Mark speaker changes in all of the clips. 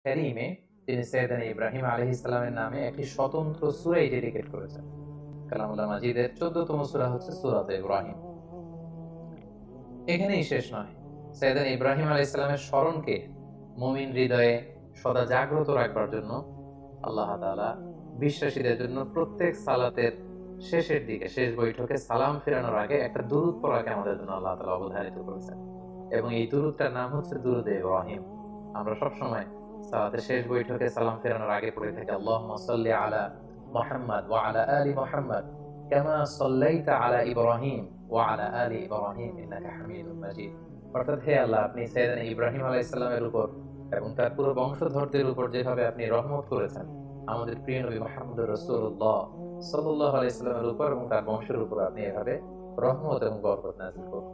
Speaker 1: কারীমে তিনি সাইয়েদনা ইব্রাহিম আলাইহিস সালামের নামে একটি স্বতন্ত্র সূরা ডেডিকেট করেছেন। কালামুল্লাহ মাজিদের ১৪তম সূরা হচ্ছে সূরাতে ইব্রাহিম। এখানেই শেষ নয়। সাইয়েদনা ইব্রাহিম আলাইহিস সালামের স্মরণকে মুমিন হৃদয়ে সদা জাগ্রত রাখবার জন্য আল্লাহ তাআলা বিশ্বাসীদের জন্য প্রত্যেক সালাতের শেষের দিকে, শেষ বৈঠকে সালাম ফেরানোর আগে একটা দুরূদ পড়াকে আমাদের জন্য আল্লাহ তাআলা অবধারিত করেছেন। এবং এই দুরূদটার নাম হচ্ছে দুরূদে ইব্রাহিম। আমরা সবসময় সালাতের শেষ বৈঠকে সালাম ফেরানোর আগে পড়ে থাকি আল্লাহুম্মা সাল্লি আলা মুহাম্মাদ ওয়া আলা আলি মুহাম্মাদ কামা সাল্লাইতা আলা ইব্রাহিম ওয়া আলা আলি ইব্রাহিম ইন্নাকা হামিদুম মাজিদ। অর্থাৎ হে আল্লাহ, আপনি সাইয়েদনা ইব্রাহিম আলাইহিস সালামের উপর এবং তার পুরো বংশধরদের উপর যেভাবে আপনি রহমত করেছেন, আমাদের প্রিয় নবী মুহাম্মদুর রাসূলুল্লাহ সাল্লাল্লাহু আলাইহি সাল্লামের উপর এবং তার বংশের উপর আপনি এভাবে রহমত এবং বরকত নাযিল করুন।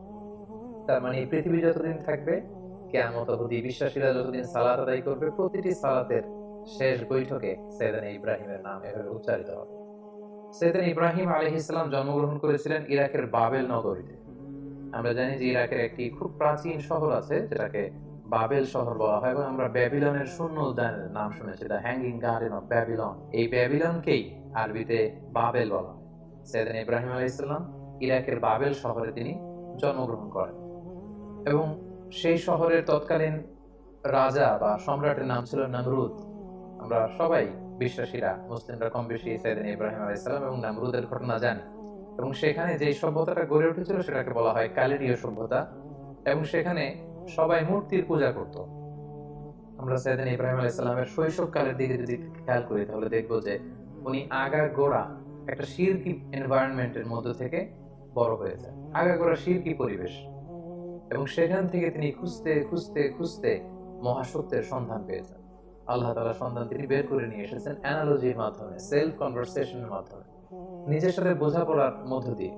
Speaker 1: তার মানে এই পৃথিবী যতদিন থাকবে, কিয়ামত অবধি বিশ্বাসীরা যতদিন সালাত আদায় করবে, প্রতিটি সালাতের শেষ বৈঠকে সাইয়েদনা ইব্রাহিমের নাম এভাবে উচ্চারিত হবে। সাইয়েদনা ইব্রাহিম আলাইহিস সালাম জন্মগ্রহণ করেছিলেন ইরাকের বাবেল নগরীতে। আমরা জানি যে ইরাকের একটি খুব প্রাচীন শহর আছে যেটাকে বাবেল শহর বলা হয়, এবং আমরা ব্যাবিলনের শূন্য উদ্যানের নাম শুনেছি, the hanging garden of Babylon. এই ব্যাবিলনকেই আরবিতে বাবেল বলা হয়। সাইয়েদনা ইব্রাহিম আলাইহিস সালাম ইরাকের বাবেল শহরে তিনি জন্মগ্রহণ করেন এবং সেই শহরের তৎকালীন রাজা বা সম্রাটের নাম ছিল নমরুদ। আমরা সবাই বিশ্বাসীরা, মুসলিমরা কম বেশি সাইয়েদনা ইব্রাহিম আলাইহিস সালাম এবং নমরুদের ঘটনা জানি। এবং সেখানে যে সভ্যতাটা গড়ে উঠেছিল সেটাকে বলা হয় কালেরীয় সভ্যতা, এবং সেখানে সবাই মূর্তির পূজা করত। আমরা সাইয়েদনা ইব্রাহিম আলাইহিস সালামের শৈশবকালের দিকে যদি খেয়াল করি তাহলে দেখবো যে উনি আগাগোড়া একটা শিরকি এনভায়রনমেন্টের মধ্য থেকে বড় হয়েছে, আগাগোড়া শিরকি পরিবেশ। এবং সেখান থেকে তিনি খুঁজতে খুঁজতে খুঁজতে মহাসত্যের সন্ধান পেয়েছেন। আল্লাহ তাআলা সন্ধান তিনি বের করে নিয়ে এসেছেন অ্যানালজির মাধ্যমে, সেলফ কনভারসেশনের মাধ্যমে, নিজের সাথে বোঝাপড়ার মধ্য দিয়ে।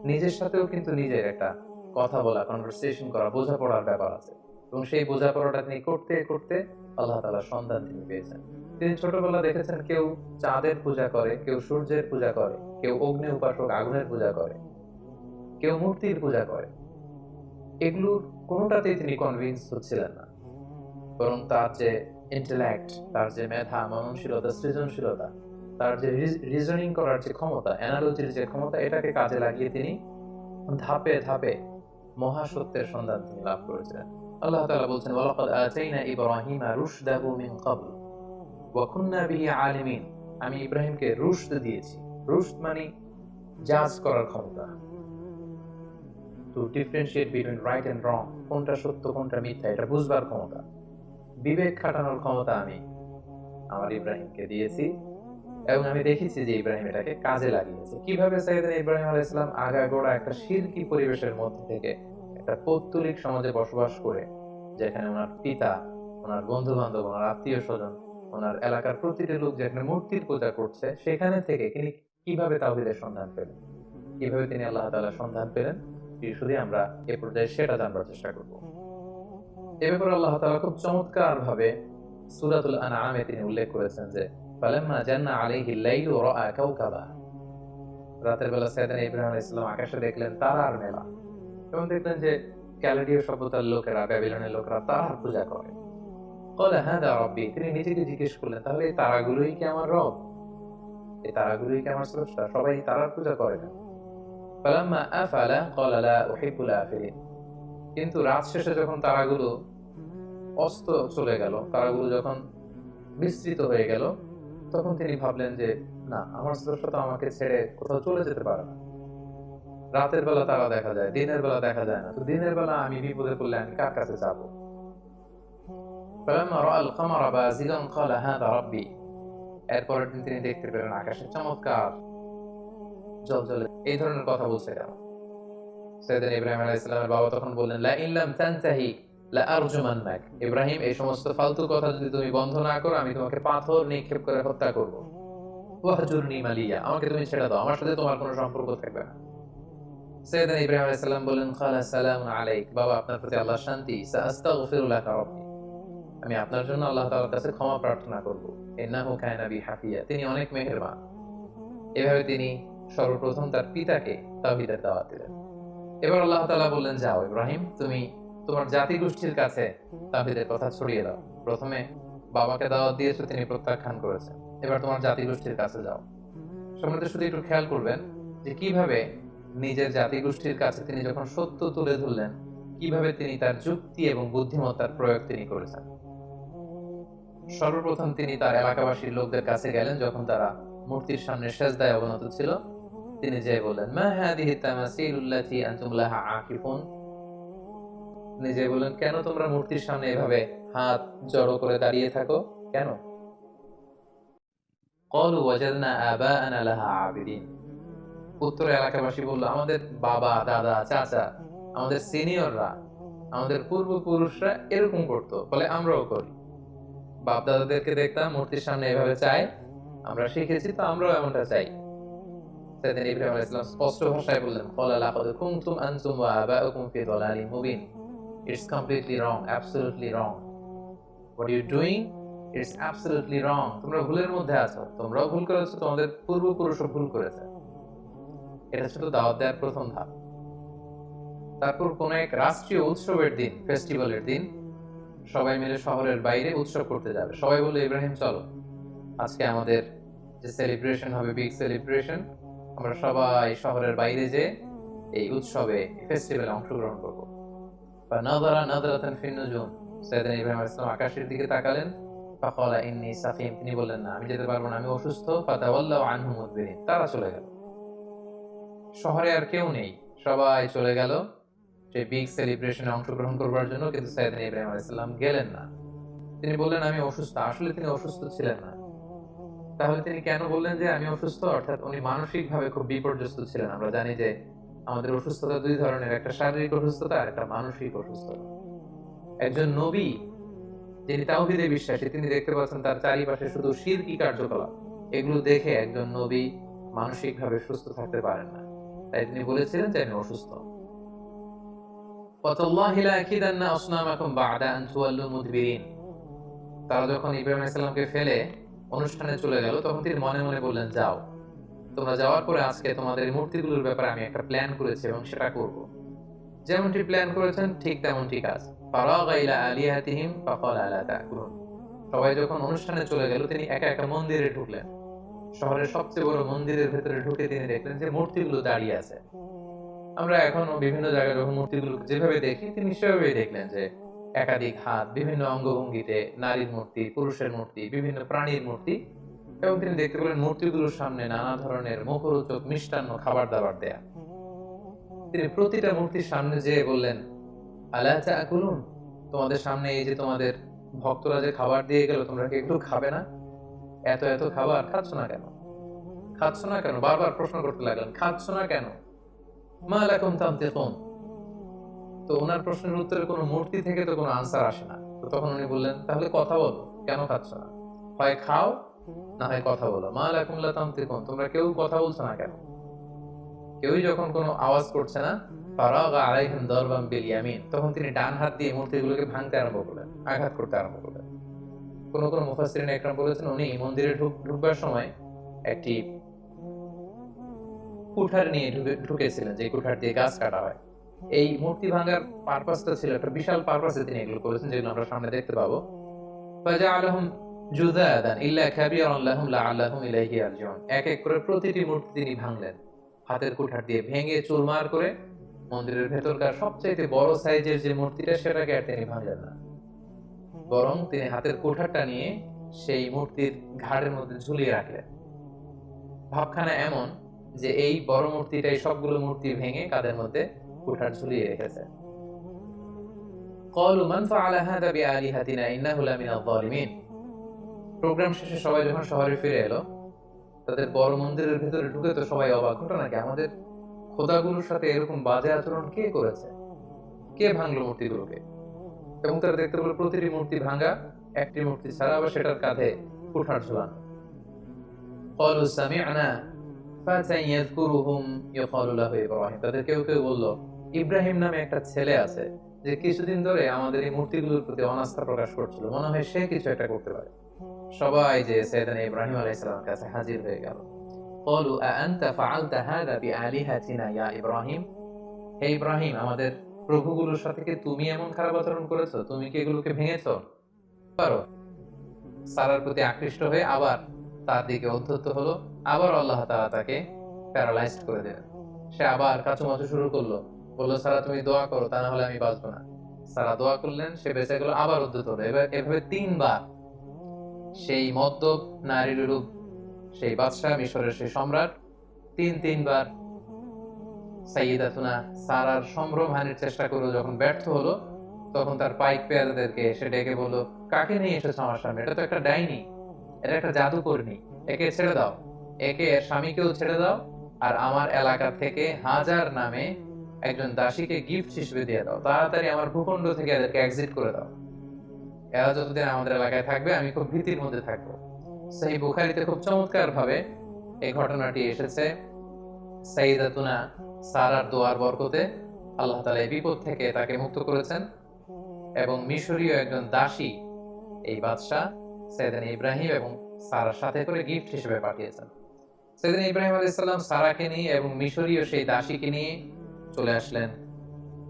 Speaker 1: নিজের সাথেও কিন্তু নিজের একটা কথা বলা, কনভারসেশন করা, বোঝাপড়ার ব্যাপার আছে। এবং সেই বোঝাপড়াটা তিনি করতে করতে আল্লাহ তাআলার সন্ধান তিনি পেয়েছেন। তিনি ছোটবেলা দেখেছেন কেউ চাঁদের পূজা করে, কেউ সূর্যের পূজা করে, কেউ অগ্নি উপাসক আগুনের পূজা করে, কেউ মূর্তির পূজা করে। এগুলোর কোনোটাতেই তিনি কনভিন্স হচ্ছিলেন না, বরং তার যে ইন্টেলেক্ট, তার যে মেধা, মননশীলতা, সৃজনশীলতা, তার যে রিজনিং করার যে ক্ষমতা, অ্যানালজির যে ক্ষমতা, এটাকে কাজে লাগিয়ে তিনি ধাপে ধাপে মহাসত্যের সন্ধান তিনি লাভ করেছিলেন। আল্লাহ তাআলা বলছেন ওয়ালাকাদ আতাইনা ইব্রাহিমা রুশদাহু মিন ক্বাবল ওয়া কুননা বিহি আলিমিন। আমি ইব্রাহিমকে রুশদ দিয়েছি। রুশদ মানে জাজ করার ক্ষমতা, to differentiate between right and wrong, কোনটা সত্য কোনটা মিথ্যা এটা বুঝবার ক্ষমতা, বিবেক খাটানোর ক্ষমতা আমি আমার ইব্রাহিমকে দিয়েছি। এবং আমি দেখেছি যে ইব্রাহিম এটাকে কাজে লাগিয়েছে। কিভাবে সাইয়েদনা ইব্রাহিম আলাইহিস সালাম আগাগোড়া একটা শিরকি পরিবেশের মধ্যে থেকে একটা পৌত্তলিক সমাজে বসবাস করে, যেখানে ওনার পিতা, ওনার বন্ধু বান্ধব, ওনার আত্মীয় স্বজন, ওনার এলাকার প্রতিটি লোক যেখানে মূর্তির পূজা করছে, সেখানে থেকে তিনি কিভাবে তাওহীদের সন্ধান পেলেন, কিভাবে তিনি আল্লাহ তাআলার সন্ধান পেলেন, শুধু আমরা এ পর্যায়ে সেটা জানবার চেষ্টা করব। এ ব্যাপারে আল্লাহ তাআলা খুব চমৎকার ভাবে সূরাতুল আনআমে তিনি উল্লেখ করেছেন যে ফালাম্মা জান্না আলাইহিল লাইলু রাআ কাওকাবা। রাতের বেলা সাইয়েদনা ইব্রাহিম আলাইহিস সালাম আকাশে দেখলেন তারার মেলা, এবং দেখলেন যে ক্যালেডীয় সভ্যতার লোকেরা, ব্যাবিলনের লোকেরা তারার পূজা করে। ক্বালা হাযা রাব্বী, তিনি নিজেকে জিজ্ঞেস করলেন তাহলে এই তারাগুলোই কি আমার রব, এই তারাগুলোই কি আমার স্রষ্টা? সবাই তারার পূজা করে না। ফালাম্মা আফালা ক্বালা লা উহিব্বুল আফিলিন। কিন্তু রাত শেষে যখন তারাগুলো অস্ত চলে গেল, তারাগুলো যখন বিস্তৃত হয়ে গেল, তখন তিনি ভাবলেন যে না, আমার স্রষ্টা তো আমাকে ছেড়ে কোথাও চলে যেতে পারে না। রাতের বেলা তারা দেখা যায়, দিনের বেলা দেখা যায় না, তো দিনের বেলা আমি বিপদে পড়লে আমি কার কাছে যাবো? ফালাম্মা রাআল কামারা বাযিগান ক্বালা হাযা রাব্বী। এরপরের দিন তিনি দেখতে পেলেন আকাশে চমৎকার জ্বলজ্বলে এই ধরনের কথা বলছে কেন? সাইয়েদনা ইব্রাহিম আলাইহিস সালামের বাবা তখন বললেন লা ইন লাম তানতাহি লা আরজুমান্নাক। ইব্রাহিম, এই সমস্ত ফালতু কথা যদি তুমি বন্ধ না করো, আমি তোমাকে পাথর নিক্ষেপ করে হত্যা করব। ওয়াহজুরনি মালিয়া, আমাকে তুমি ছেড়ে দাও, আমার সাথে তোমার কোনো সম্পর্ক থাকবে না। সাইয়েদনা ইব্রাহিম আলাইহিস সালাম বললেন ক্বালা সালামুন আলাইক, বাবা আপনার প্রতি আল্লাহর শান্তি। সাআস্তাগফিরু লাকা রাব্বী, আমি আপনার জন্য আল্লাহ তাআলার কাছে ক্ষমা প্রার্থনা করব। ইন্নাহু কানা বি হাফিয়া, তিনি অনেক মেহেরবান। এভাবে তিনি সর্বপ্রথম তার পিতাকে তাওহীদের দাওয়াত দিলেন। এবার আল্লাহ তাআলা বললেন যাও ইব্রাহিম, তুমি তোমার জাতি গোষ্ঠীর কাছে তাওহীদের কথা ছড়িয়ে দাও। প্রথমে বাবাকে দাওয়াত দিয়েছো, তিনি প্রত্যাখ্যান করেছেন, এবার তোমার জাতিগোষ্ঠীর কাছে যাও। সম্মানিত, শুধু একটু খেয়াল করবেন যে কিভাবে নিজের জাতিগোষ্ঠীর কাছে তিনি যখন সত্য তুলে ধরলেন, কিভাবে তিনি তার যুক্তি এবং বুদ্ধিমত্তার প্রয়োগ তিনি করেছেন। সর্বপ্রথম তিনি তার এলাকাবাসীর লোকদের কাছে গেলেন যখন তারা মূর্তির সামনে সেজদায় অবনত ছিল। তিনি যেয়ে বললেন, মা হাদিহি তামাসিলুল্লাতি আনতুম লাহা আকিফুন। তিনি যেয়ে বললেন, কেন তোমরা মূর্তির সামনে এভাবে হাত জড়ো করে দাঁড়িয়ে থাকো, কেন? ক্বালু ওয়াজাদনা আবাআনা লাহা আবিদিন। উত্তর এলাকাবাসী বলল, আমাদের বাবা, দাদা, চাচা, আমাদের সিনিয়ররা, আমাদের পূর্বপুরুষরা এরকম করতো, ফলে আমরাও করি। বাপ দাদাদেরকে দেখতাম মূর্তির সামনে এভাবে চাই, আমরা শিখেছি, তো আমরাও এমনটা চাই। সেদিন ইব্রাহিম আলাইহিস সালাম স্পষ্ট ভাষায় বললেন, ক্বালা লাকাদ কুনতুম আনতুম ওয়া আবাউকুম ফি দালালিন Mubin. It's completely wrong, absolutely wrong. What are you doing? It's absolutely wrong. তোমরা ভুলের মধ্যে আছো, তোমরাও ভুল করেছো, তোমাদের পূর্বপুরুষও ভুল করেছে। এটা ছিল দাওয়াত দেওয়ার প্রথম ধাপ। তারপর কোন এক রাষ্ট্রীয় উৎসবের দিন, ফেস্টিভ্যালের দিন, সবাই মিলে শহরের বাইরে উৎসব করতে যাবে। সবাই বলল, ইব্রাহিম চলো, আজকে আমাদের যে সেলিব্রেশন হবে, বিগ সেলিব্রেশন, আমরা সবাই শহরের বাইরে যে এই উৎসবে, ফেস্টিভ্যালে অংশগ্রহণ করবো। ফানাযারা নাযরাতান ফিন নুজুম। সাইয়েদনা ইব্রাহিম আলাইহিস সালাম আকাশের দিকে তাকালেন। ফাকালা ইন্নী সাকিম। তিনি বললেন, না, আমি যেতে পারবো না, আমি অসুস্থ। ফাতাওয়াল্লাউ আনহু মুদবিরিন। তারা চলে গেল। শহরে আর কেউ নেই, সবাই চলে গেল সেই বিগ সেলিব্রেশনে অংশগ্রহণ করবার জন্য, কিন্তু সাইয়েদনা ইব্রাহিম আলাইহিস সালাম গেলেন না। তিনি বললেন, আমি অসুস্থ। আসলে তিনি অসুস্থ ছিলেন না। তাহলে তিনি কেন বললেন যে আমি অসুস্থ? অর্থাৎ উনি মানসিকভাবে খুব বিপর্যস্ত ছিলেন। আমরা জানি যে আমাদের অসুস্থতা দুই ধরনের, একটা শারীরিক অসুস্থতা আর একটা মানসিক অসুস্থতা। একজন নবী যিনি তাওহীদে বিশ্বাসী, তিনি দেখতে পাচ্ছেন তার চারিপাশে শুধু শিরকি কার্যকলাপ। এগুলো দেখে একজন নবী মানসিকভাবে সুস্থ থাকতে পারেন না। তাই তিনি বলেছিলেন যে আমি অসুস্থ। ওয়াতাল্লাহি লা আকিদান্না আসনামাকুম বা'দা আন তুওয়াল্লু মুদবিরিন। তারা যখন ইব্রাহিম আলাইহিস সালামকে ফেলে অনুষ্ঠানে চলে গেল, তখন তিনি মনে মনে বললেন, যাও, তোমরা যাওয়ার পরে আজকে তোমাদের এই মূর্তিগুলোর ব্যাপারে আমি একটা প্ল্যান করেছি এবং সেটা করব। যেমনটি প্ল্যান করেছেন ঠিক তেমনটি কাজ। ফারাগা ইলা আলিহাতিহিম ফাকালা আলা তাকুলুন। সবাই যখন অনুষ্ঠানে চলে গেল, তিনি একা একা মন্দিরে ঢুকলেন। শহরের সবচেয়ে বড় মন্দিরের ভেতরে ঢুকে তিনি দেখলেন যে মূর্তিগুলো দাঁড়িয়ে আছে। আমরা এখনো বিভিন্ন জায়গায় যখন মূর্তিগুলো যেভাবে দেখি, তিনি সেভাবেই দেখলেন যে একাধিক হাত, বিভিন্ন অঙ্গভঙ্গিতে, নারীর মূর্তি, পুরুষের মূর্তি, বিভিন্ন প্রাণীর মূর্তি, এবং তিনি দেখতে পেলেন মূর্তিগুলোর সামনে নানা ধরনের মুখরোচক মিষ্টান্ন খাবার দাবার দেয়া। তিনি প্রতিটা মূর্তির সামনে যেয়ে বললেন, আলা তাকুলুন, তোমাদের সামনে এই যে তোমাদের ভক্তরা যে খাবার দিয়ে গেল, তোমরা কি একটু খাবে না? এত এত খাবার খাচ্ছ না কেন? খাচ্ছ না কেন? বারবার প্রশ্ন করতে লাগলেন, খাচ্ছ না কেন? মা লাকুম তানতিকুন। তো ওনার প্রশ্নের উত্তরে কোনো মূর্তি থেকে তো কোনো আনসার আসে না। তো তখন উনি বললেন, তাহলে কথা বলো, কেন খাচ্ছ না? হয় খাও, না হয় কথা বলো। মা লাকুম লা তানতিকুন, তোমরা কেউ কথা বলছো না কেন? কেউই যখন কোনো আওয়াজ করছে না, ফারাগা আলাইহিম দারবান বিল ইয়ামিন, তখন তিনি ডান হাত দিয়ে মূর্তিগুলোকে ভাঙতে আরম্ভ করলেন, আঘাত করতে আরম্ভ করলেন। কোন কোন মুফাসসিরিন একরাম বলেছেন, উনি মন্দিরে ঢুকবার সময় একটি কুঠার নিয়ে ঢুকেছিলেন, যে কুঠার দিয়ে গাছ কাটা হয়। এই মূর্তি ভাঙার পারপাসটা ছিল একটা বিশাল পারপাসে তিনি এগুলো করেছেন, যেগুলো আমরা সামনে দেখতে পাবো। ফাজআলাহুম জুদাদান ইল্লা কাবীরান লাহুম লাআল্লাহুম ইলাইহি ইয়ারজিউন। এক এক করে প্রতিটি মূর্তি তিনি ভাঙলেন, হাতের কুঠার দিয়ে ভেঙে চুরমার করে। মন্দিরের ভেতরকার সবচেয়ে বড় সাইজের যে মূর্তিটা, সেটাকে আর তিনি ভাঙলেন না, বরং তিনি হাতের কুঠারটা নিয়ে সেই মূর্তির ঘাড়ের মধ্যে ঝুলিয়ে রাখলেন। ভাবখানা এমন যে এই বড় মূর্তিটাই সবগুলো মূর্তি ভেঙে কাঁধের মধ্যে কুঠার ঝুলিয়ে রেখেছে। ক্বালু মান ফাআলা হাযা বিআলিহাতিনা ইন্নাহু লামিনাল যালিমিন। প্রোগ্রাম শেষে সবাই যখন শহরে ফিরে এলো, তাদের বড় মন্দিরের ভিতরে ঢুকে তো সবাই অবাক, ঘটনা কি, আমাদের খোদাগুলোর সাথে এরকম বাজে আচরণ কে করেছে? কে ভাঙলো মূর্তিগুলোকে? এবং তারা দেখতে পেল প্রতিটি মূর্তি ভাঙা, একটি মূর্তি ছাড়া আবার সেটার কাঁধে কুঠার ঝুলানো। ক্বালু সামি'না ফাতান ইয়াযকুরুহুম ইউকালু লাহু ইব্রাহিম। তাদের কেউ কেউ বলল, ইব্রাহিম নামে একটা ছেলে আছে, যে কিছুদিন ধরে আমাদের এই মূর্তিগুলোর প্রতি অনাস্থা প্রকাশ করছিল, মনে হয় সে কিছু একটা করতে পারে। সবাই যে সাইয়েদনা ইব্রাহিম আলাইহিস সালামের কাছে হাজির হয়ে গেল। ক্বালু আআনতা ফাআলতা হাযা বিআলিহাতিনা ইয়া ইব্রাহিম। হে ইব্রাহিম, আমাদের প্রভুগুলোর সাথে কি তুমি এমন খারাপ আচরণ করেছো? তুমি কি এগুলোকে ভেঙেছো? পারো। সারার প্রতি আকৃষ্ট হয়ে আবার তার দিকে উদ্ধত হলো। আবার আল্লাহ তাআলা তাকে প্যারালাইজড করে দিলেন। সে আবার কাচুমাচু শুরু করলো, বললো সারা তুমি দোয়া করো, তা না হলে আমি বাঁচবো না। সারা দোয়া করলেন, সে বেঁচে গেল, আবার উদ্ধত হলো। এবার এভাবে 3 বার সেই মদ্যপ নারীরূপ সেই বাদশাহ, মিশরের সেই সম্রাট, তিনবার সাইয়্যিদাতুনা সারার সম্ভ্রমহানির চেষ্টা করলো। যখন ব্যর্থ হলো, তখন তার পাইক পেয়াদাদেরকে সে ডেকে বলল, কাকে নিয়ে এসেছো আমার সামনে? এটা তো একটা ডাইনি, এটা একটা জাদুকর্ণী, একে ছেড়ে দাও, একে এর স্বামীকেও ছেড়ে দাও, আর আমার এলাকা থেকে হাজার নামে একজন দাসীকে গিফট হিসেবে দিয়ে দাও। তাড়াতাড়ি আমার ভূখণ্ড থেকে এদেরকে এক্সিট করে দাও। এরা যতদিন আমাদের এলাকায় থাকবে আমি খুব ভীতির মধ্যে থাকবো। সেই বুখারীতে খুব চমৎকার ভাবে এই ঘটনাটি এসেছে। সাইয়্যিদাতুনা সারার দোয়ার বরকতে আল্লাহ তাআলা এই বিপদ থেকে তাকে মুক্ত করেছেন, এবং মিশরীয় একজন দাসী এই বাদশাহ সাইয়েদনা ইব্রাহিম এবং সারার সাথে করে গিফট হিসেবে পাঠিয়েছেন। সাইয়েদনা ইব্রাহিম আলাইহিস সালাম সারাকে নিয়ে এবং মিশরীয় সেই দাসীকে নিয়ে চলে আসলেন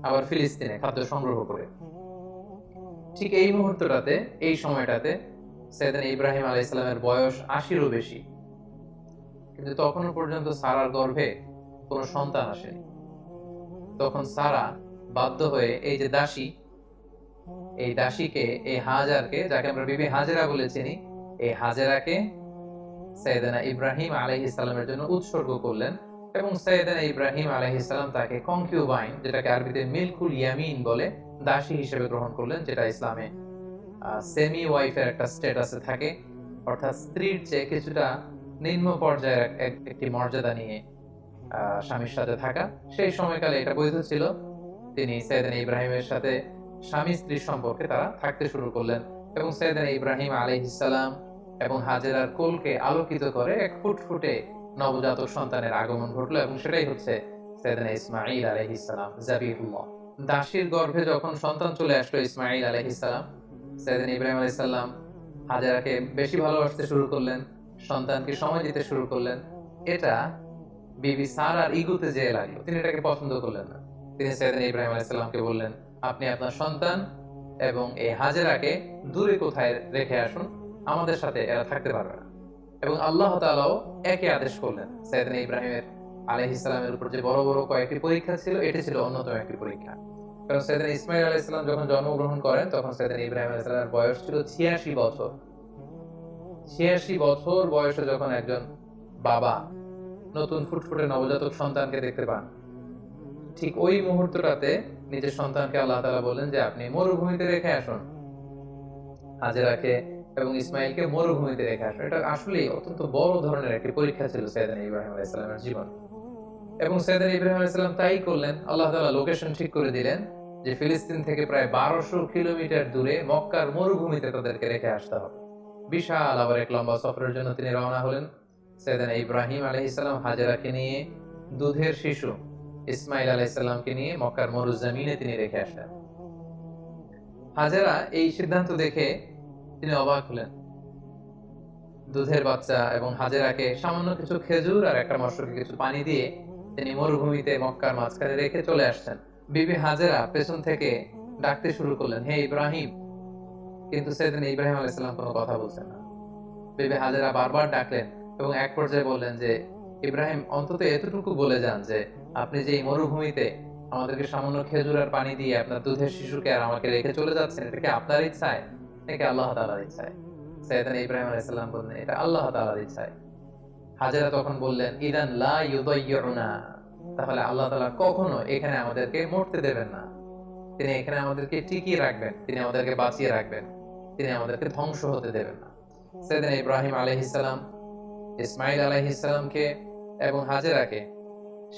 Speaker 1: আবার ফিলিস্তিনে খাদ্য সংগ্রহ করে। ঠিক এই মুহূর্তটাতে, এই সময়টাতে সাইয়েদনা ইব্রাহিম আলাইহিস সালামের বয়স ৮০-এরও বেশি, কিন্তু তখনও পর্যন্ত সারার গর্ভে কোনো সন্তান আসেনি। তখন সারা বাধ্য হয়ে এই যে দাসী, এই দাসীকে, এই হাজারকে, যাকে আমরা বিবি হাজেরা বলে চিনি, এই হাজেরাকে সাইয়েদনা ইব্রাহিম আলাইহিস সালামের জন্য উৎসর্গ করলেন, এবং সাইয়েদনা ইব্রাহিম আলাইহিস সালাম তাকে কনকিউবাইন, যেটাকে আরবিতে মিলকুল ইয়ামিন বলে, দাসী হিসেবে গ্রহণ করলেন, যেটা ইসলামে সেমি ওয়াইফের একটা স্ট্যাটাসে থাকে, অর্থাৎ স্ত্রীর চেয়ে কিছুটা নিম্ন পর্যায়ের একটি মর্যাদা নিয়ে স্বামীর সাথে থাকা। সেই সময়কালে এটা বৈধ ছিল। তিনি সাইয়েদনা ইব্রাহিমের সাথে স্বামী স্ত্রীর সম্পর্কে তারা থাকতে শুরু করলেন, এবং সাইয়েদনা ইব্রাহিম আলাইহিস সালাম এবং হাজেরার কোলকে আলোকিত করে এক ফুটফুটে নবজাতক সন্তানের আগমন ঘটলো, এবং সেটাই হচ্ছে সাইয়েদনা ইসমাঈল আলাইহিস সালাম, জাবিহুল্লাহ। দাসীর গর্ভে যখন সন্তান চলে আসলো ইসমাঈল আলাইহিস সালাম, সাইয়েদনা ইব্রাহিম আলাইহিস সালাম হাজেরাকে বেশি ভালোবাসতে শুরু করলেন, সন্তানকে সময় দিতে শুরু করলেন। এটা বিবি সারার ইগোতে যেয়ে লাগলো, তিনি এটাকে পছন্দ করলেন না। তিনি সাইয়েদনা ইব্রাহিম আলাইহিস সালামকে বললেন, আপনি আপনার সন্তান এবং এই হাজেরাকে দূরে কোথায় রেখে আসুন, আমাদের সাথে এরা থাকতে পারবে না। এবং আল্লাহ তাআলাও একই আদেশ করলেন। সাইয়েদনা ইব্রাহিমের আলাইহিস সালামের উপর যে বড় বড় কয়েকটি পরীক্ষা ছিল, এটি ছিল অন্যতম একটি পরীক্ষা। কারণ সাইয়েদনা ইসমাঈল আলাইহিস সালাম যখন জন্মগ্রহণ করেন, তখন সাইয়েদনা ইব্রাহিম আলাইহিস সালামের বয়স ছিল ৮৬ বছর। ৮৬ বছর বয়সে যখন একজন বাবা নতুন ফুটফুটে নবজাতক সন্তানকে দেখতে পান, ঠিক ওই মুহূর্তটাতে নিজের সন্তানকে আল্লাহ তাআলা বললেন যে আপনি মরুভূমিতে রেখে আসুন, হাজেরাকে এবং ইসমাইলকে মরুভূমিতে রেখে আসুন। এটা আসলে অত্যন্ত বড় ধরনের একটি পরীক্ষা ছিল সাইয়েদনা ইব্রাহিম আলাইহিস সালামের জীবন, এবং সাইয়েদনা ইব্রাহিম আলাইহিস সালাম তাই করলেন। আল্লাহ তাআলা লোকেশন ঠিক করে দিলেন যে ফিলিস্তিন থেকে প্রায় ১২০০ কিলোমিটার দূরে মক্কার মরুভূমিতে তাদেরকে রেখে আসতে হবে। বিশাল আবার এক লম্বা সফরের জন্য তিনি রওনা হলেন। সাইয়েদনা ইব্রাহিম আলাইহিস সালাম হাজেরাকে নিয়ে, দুধের শিশু ইসমাইল আলাইহিস সালামকে নিয়ে মক্কার মরুজমিনে তিনি রেখে আসলেন। হাজেরা এই সিদ্ধান্ত দেখে তিনি অবাক হলেন। দুধের বাচ্চা এবং হাজেরাকে সামান্য কিছু খেজুর আর একটা মশকে কিছু পানি দিয়ে তিনি মরুভূমিতে মক্কার মাঝখানে রেখে চলে আসছেন। বিবি হাজেরা পেছন থেকে ডাকতে শুরু করলেন, হে ইব্রাহিম, কিন্তু সাইয়েদনা ইব্রাহিম আলাইহিস সালাম কোনো কথা বলছেন না। বিবি হাজেরা বারবার ডাকলেন এবং এক পর্যায়ে বললেন যে ইব্রাহিম, অন্তত এতটুকু বলে যান যে আপনি যে এই মরুভূমিতে আমাদেরকে সামান্য খেজুর আর পানি দিয়ে আপনার দুধের শিশুকে আর আমাকে রেখে চলে যাচ্ছেন, এটা কি আপনার ইচ্ছায় নাকি আল্লাহ তাআলার ইচ্ছায়? সাইয়েদনা ইব্রাহিম আলাইহিস সালাম বললেন, এটা আল্লাহ তাআলার ইচ্ছায়। হাজেরা তখন বললেন, ইদান লা ইউদাইয়ুনা, তাহলে আল্লাহ তাআলা কখনো এখানে আমাদেরকে মরতে দেবেন না। তিনি এখানে আমাদেরকে টিকিয়ে রাখবেন, তিনি আমাদেরকে বাঁচিয়ে রাখবেন, তিনি আমাদেরকে ধ্বংস হতে দেবেন না। সাইয়েদনা ইব্রাহিম আলাইহিস সালাম ইসমাঈল আলাইহিস সালামকে এবং হাজেরাকে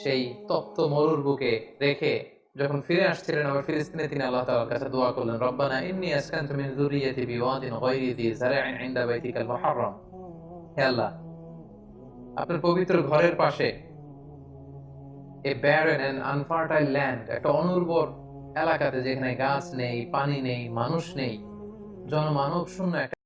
Speaker 1: সেই তপ্ত মরুর বুকে রেখে যখন ফিরে আসছিলেন আবার ফিলিস্তিনে, তিনি আল্লাহ তাআলার কাছে দোয়া করলেন, রব্বানা ইন্নী আসকানতু মিন যুররিয়্যাতি বিওয়াদিন গায়রি যি যার'ইন ইনদা বাইতিকাল মুহাররম। হে আল্লাহ, আপনার পবিত্র ঘরের পাশে এ ব্যারন এন্ড আনফার্টাইল ল্যান্ড, একটা অনুর্বর এলাকাতে যেখানে গাছ নেই, পানি নেই, মানুষ নেই, জনমানব শূন্য একটা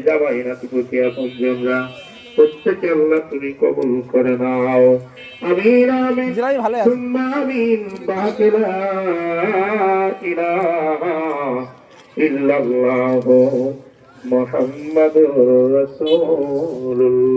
Speaker 2: জামাইনাতকে এখন আমরা প্রত্যেকে আল্লাহ তুমি কবুল করে নাও। আমিন আমিন সুম্মা আমিন। বাকিলা ইলাহা ইল্লাল্লাহু মুহাম্মাদুর রাসূলুল্লাহ।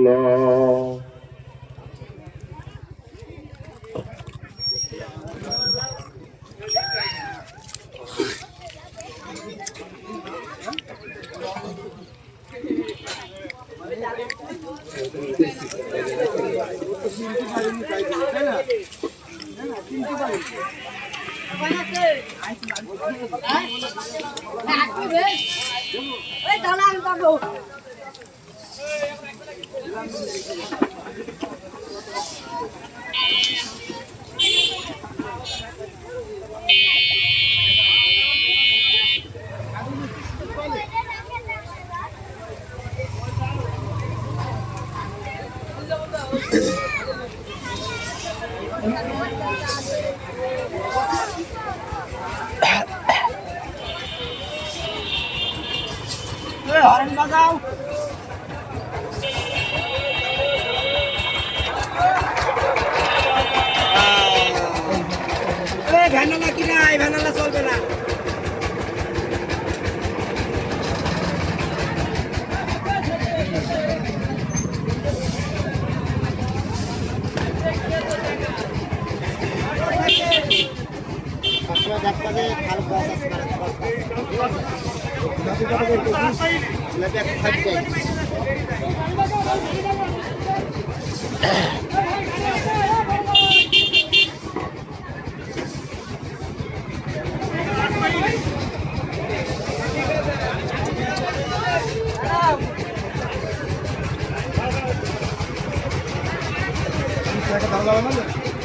Speaker 3: হরেন বাজাও ভ্যানালা কি নাই, ভ্যানালা চলবে না।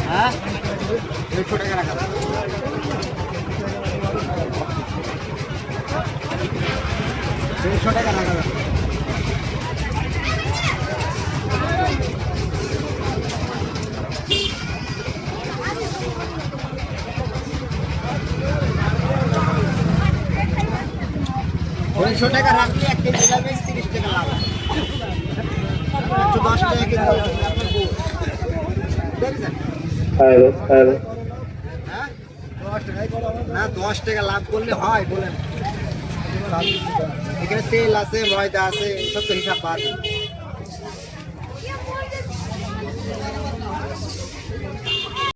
Speaker 3: হ্যাঁ 100 টাকা রাখা 100 টাকা রাখা 100 টাকা রাখলে 1 কেজি লাগবে 30 টাকা লাভ। 10 টাকা কেজি
Speaker 2: হ্যালো হ্যালো
Speaker 3: হ্যাঁ 10 টাকা লাভ করলে হয় বলেন। এখানে তেল আছে, ময়দা আছে, সব তো হিসাব বাদ।